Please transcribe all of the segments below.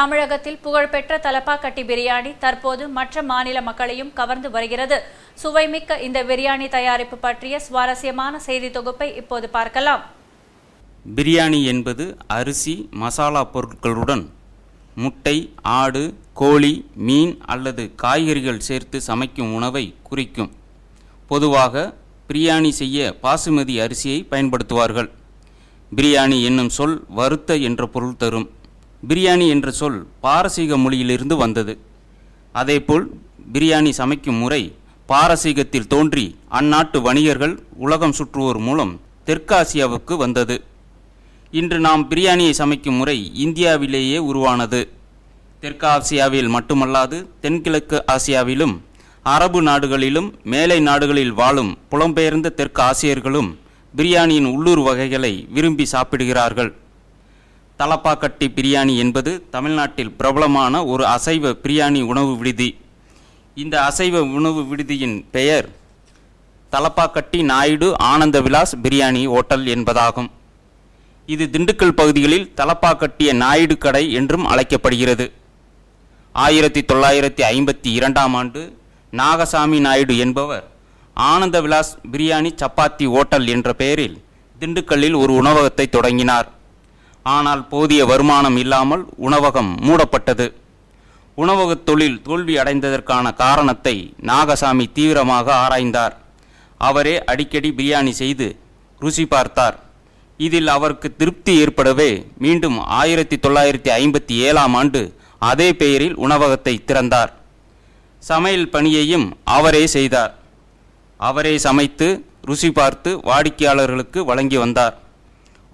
தமிழகத்தில் புகழ்பெற்ற தலப்பாக்கட்டி பிரியாணி தற்போது மற்ற மாநில மக்களையும் கவர்ந்து வருகிறது. சுவைமிக்க இந்த பிரியாணி தயாரிப்பு பற்றிய சுவாரஸ்யமான செய்தி தொகுப்பை இப்போது பார்க்கலாம். பிரியாணி என்பது அரிசி, மசாலா பொருட்களுடன் முட்டை, ஆடு, கோழி, மீன் அல்லது காய்கறிகள் சேர்த்து சமைக்கும் உணவை குறிக்கும். பொதுவாக பிரியாணி செய்ய பாசுமதி அரிசியை பயன்படுத்துவார்கள். பிரியாணி என்னும் சொல் வறுத்த என்ற பொருள் தரும். பிரியாணி என்ற சொல் பாரசீக மொழியிலிருந்து வந்தது. அதேபோல் பிரியாணி சமைக்கும் முறை பாரசீகத்தில் தோன்றி அந்நாட்டு வணிகர்கள் உலகம் சுற்றுவோர் மூலம் தெற்காசியாவுக்கு வந்தது. இன்று நாம் பிரியாணியை சமைக்கும் முறை இந்தியாவிலேயே உருவானது. தெற்காசியாவில் மட்டுமல்லாது தென்கிழக்கு ஆசியாவிலும் அரபு நாடுகளிலும் மேலை நாடுகளில் வாழும் புலம்பெயர்ந்த தெற்கு ஆசியர்களும் பிரியாணியின் உள்ளூர் வகைகளை விரும்பி சாப்பிடுகிறார்கள். தலப்பாக்கட்டி பிரியாணி என்பது தமிழ்நாட்டில் பிரபலமான ஒரு அசைவ பிரியாணி உணவு விடுதி. இந்த அசைவ உணவு விடுதியின் பெயர் தலப்பாக்கட்டி நாயுடு ஆனந்த விலாஸ் பிரியாணி ஹோட்டல் என்பதாகும். இது திண்டுக்கல் பகுதிகளில் தலப்பாக்கட்டிய நாயுடு கடை என்றும் அழைக்கப்படுகிறது. 1952ஆம் ஆண்டு நாகசாமி நாயுடு என்பவர் ஆனந்த விலாஸ் பிரியாணி சப்பாத்தி ஹோட்டல் என்ற பெயரில் திண்டுக்கல்லில் ஒரு உணவகத்தை தொடங்கினார். ஆனால் போதிய வருமானம் இல்லாமல் உணவகம் மூடப்பட்டது. உணவகத் தொழில் தோல்வி அடைந்ததற்கான காரணத்தை நாகசாமி தீவிரமாக ஆராய்ந்தார். அவரே அடிக்கடி பிரியாணி செய்து ருசி பார்த்தார். இதில் அவருக்கு திருப்தி ஏற்படவே மீண்டும் 1957ஆம் ஆண்டு அதே பெயரில் உணவகத்தை திறந்தார். சமையல் பணியையும் அவரே செய்தார். அவரே சமைத்து ருசி பார்த்து வாடிக்கையாளர்களுக்கு வழங்கி வந்தார்.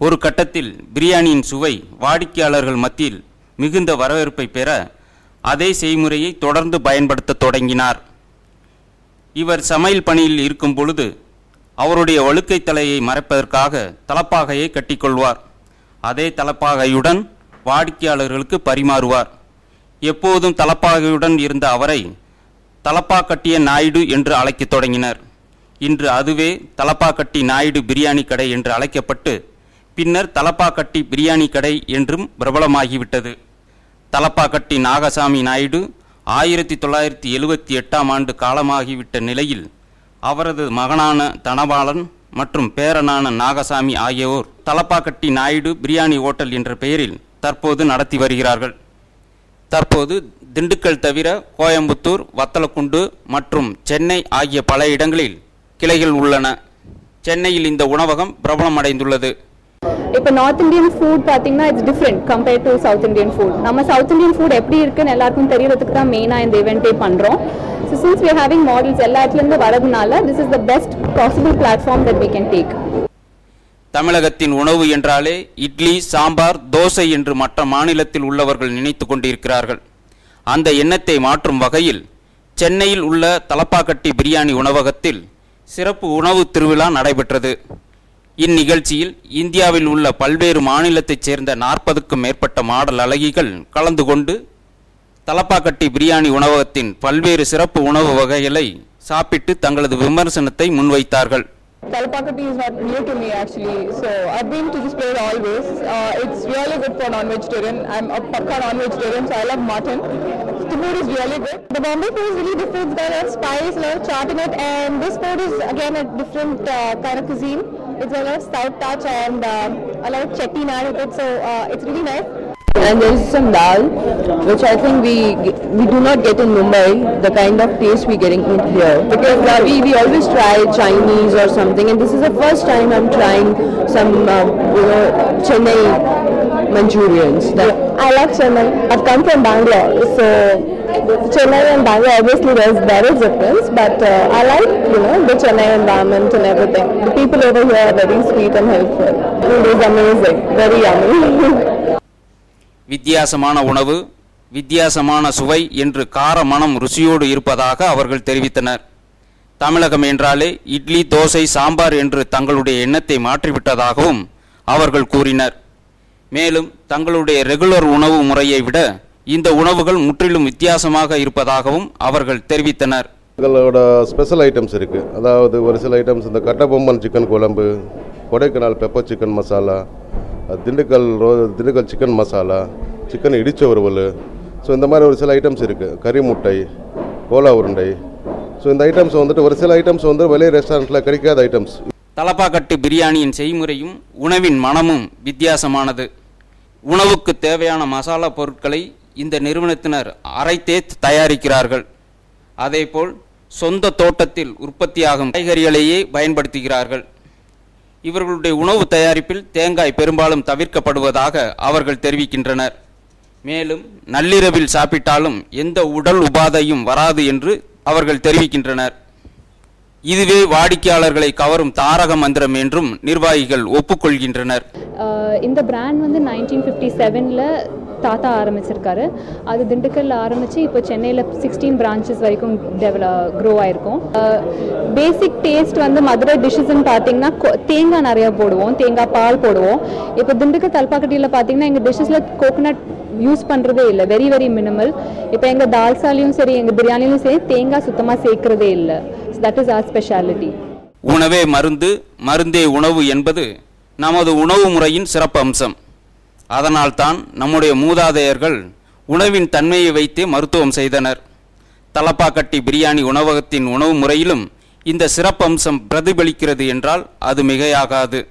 ஒரு கட்டத்தில் பிரியாணியின் சுவை வாடிக்கையாளர்கள் மத்தியில் மிகுந்த வரவேற்பை பெற அதே செய்முறையை தொடர்ந்து பயன்படுத்த தொடங்கினார். இவர் சமையல் பணியில் இருக்கும் பொழுது அவருடைய வழுக்கை தலையை மறைப்பதற்காக தலப்பாகையை கட்டிக்கொள்வார். அதே தலப்பாகையுடன் வாடிக்கையாளர்களுக்கு பரிமாறுவார். எப்போதும் தலப்பாகையுடன் இருந்த அவரை தலப்பாக்கட்டிய நாயுடு என்று அழைக்கத் தொடங்கினர். இன்று அதுவே தலப்பாக்கட்டி நாயுடு பிரியாணி கடை என்று அழைக்கப்பட்டு பின்னர் தலப்பாக்கட்டி பிரியாணி கடை என்றும் பிரபலமாகிவிட்டது. தலப்பாக்கட்டி நாகசாமி நாயுடு 1978ஆம் ஆண்டு காலமாகிவிட்ட நிலையில் அவரது மகனான தனபாலன் மற்றும் பேரனான நாகசாமி ஆகியோர் தலப்பாக்கட்டி நாயுடு பிரியாணி ஹோட்டல் என்ற பெயரில் தற்போது நடத்தி வருகிறார்கள். தற்போது திண்டுக்கல் தவிர கோயம்புத்தூர், வத்தலக்குண்டு மற்றும் சென்னை ஆகிய பல இடங்களில் கிளைகள் உள்ளன. சென்னையில் இந்த உணவகம் பிரபலமடைந்துள்ளது. இப்போ நார்த் இந்தியன் ஃபுட் பார்த்தீங்கன்னா it's different compared to south Indian food. நம்ம சவுத் இந்தியன் ஃபுட் எப்படி இருக்குன்னு எல்லாருக்கும் தெரியறதுக்கு தான் மெயினாக இந்த ஈவெண்ட்டே பண்ணுறோம். So since we are having models எல்லா இடத்துலேருந்து வரதுனால this is the best possible platform that we can take. தமிழகத்தின் உணவு என்றாலே இட்லி, சாம்பார், தோசை என்று மற்ற மாநிலத்தில் உள்ளவர்கள் நினைத்து கொண்டிருக்கிறார்கள். அந்த எண்ணத்தை மாற்றும் வகையில் சென்னையில் உள்ள தலப்பாக்கட்டி பிரியாணி உணவகத்தில் சிறப்பு உணவு திருவிழா நடைபெற்றது. இந்நிகழ்ச்சியில் இந்தியாவில் உள்ள பல்வேறு மாநிலத்தைச் சேர்ந்த 40க்கும் மேற்பட்ட மாடல் அழகிகள் கலந்து கொண்டு தலப்பாக்கட்டி பிரியாணி உணவகத்தின் பல்வேறு சிறப்பு உணவு வகைகளை சாப்பிட்டு தங்களது விமர்சனத்தை முன்வைத்தார்கள். Talapakatti is not new to me actually, so I've been to this place always. It's really good for non-vegetarian. I'm a pakka non-vegetarian, so I love mutton. The food is really good. The Bombay food is really different. There are spice, a lot of chaat in it, and this food is again a different kind of cuisine. It's a lot of south touch and a lot of chettinad with it, so it's really nice. And there is some dal, which I think we do not get in Mumbai, the kind of taste we're getting in here. Because we always try Chinese or something, and this is the first time I'm trying some, Chennai Manchurians. I like Chennai. I've come from Bangalore, so Chennai and Bangalore, obviously there is difference, but I like, the Chennai environment and everything. The people over here are very sweet and helpful. It is amazing, very yummy. வித்தியாசமான உணவு, வித்தியாசமான சுவை என்று கார மனம் ருசியோடு இருப்பதாக அவர்கள் தெரிவித்தனர். தமிழகம் என்றாலே இட்லி, தோசை, சாம்பார் என்று தங்களுடைய எண்ணத்தை மாற்றிவிட்டதாகவும் அவர்கள் கூறினர். மேலும் தங்களுடைய ரெகுலர் உணவு முறையை விட இந்த உணவுகள் முற்றிலும் வித்தியாசமாக இருப்பதாகவும் அவர்கள் தெரிவித்தனர். எங்களோட ஸ்பெஷல் ஐட்டம்ஸ் இருக்குது. அதாவது ஒரு சில ஐட்டம்ஸ் இந்த கட்டபொம்மன் சிக்கன் குழம்பு, Kodaikanal pepper chicken masala, Dindigul chicken masala, chicken இடிச்ச வறுவல், ஸோ இந்த மாதிரி ஒரு சில ஐட்டம்ஸ் இருக்குது. கறி முட்டை, கோலா உருண்டை. ஸோ இந்த ஐட்டம்ஸ் வந்துட்டு ஒரு சில ஐட்டம்ஸ் வந்து வெளியே ரெஸ்டாரண்ட்டில் கிடைக்காத ஐட்டம்ஸ். தலப்பாக்கட்டு பிரியாணியின் செய்முறையும் உணவின் மனமும் வித்தியாசமானது. உணவுக்கு தேவையான மசாலா பொருட்களை இந்த நிறுவனத்தினர் அரைத்தே தயாரிக்கிறார்கள். அதேபோல் சொந்த தோட்டத்தில் உற்பத்தியாகும் காய்கறிகளையே பயன்படுத்துகிறார்கள். இவர்களுடைய உணவு தயாரிப்பில் தேங்காய் பெரும்பாலும் தவிர்க்கப்படுவதாக அவர்கள் தெரிவிக்கின்றனர். மேலும் நள்ளிரவில் சாப்பிட்டாலும் எந்த உடல் உபாதையும் வராது என்று அவர்கள் தெரிவிக்கின்றனர். இதுவே வாடிக்கையாளர்களை கவரும் தாரக மந்திரம் என்றும் நிர்வாகிகள் ஒப்புக்கொள்கின்றனர். இந்த பிராண்ட் வந்து 1957ல் தாத்தா ஆரம்பிச்சிருக்காரு. அது திண்டுக்கல்ல ஆரம்பித்து இப்போ சென்னையில் 16 பிரான்ச்சஸ் வரைக்கும் க்ரோ ஆகிருக்கும். பேசிக் டேஸ்ட் வந்து மதுரை டிஷ்ஷஸ்ன்னு பார்த்தீங்கன்னா தேங்காய் நிறையா போடுவோம், தேங்காய் பால் போடுவோம். இப்போ திண்டுக்கல் தலப்பாக்கட்டியில் பார்த்தீங்கன்னா எங்கள் டிஷ்ஷஸில் கோகோனட் யூஸ் பண்ணுறதே இல்லை, வெரி வெரி மினிமல். இப்போ எங்கள் தால்சாலையும் சரி எங்கள் பிரியாணிலையும் சரி தேங்காய் சுத்தமாக சேர்க்குறதே இல்லை. So that is our speciality. உணவே மருந்து, மருந்தே உணவு என்பது நமது உணவு முறையின் சிறப்பு அம்சம். அதனால்தான் நம்முடைய மூதாதையர்கள் உணவின் தன்மையை வைத்தே மருத்துவம் செய்தனர். தலப்பாக்கட்டி பிரியாணி உணவகத்தின் உணவு முறையிலும் இந்த சிறப்பம்சம் பிரதிபலிக்கிறது என்றால் அது மிகையாகாது.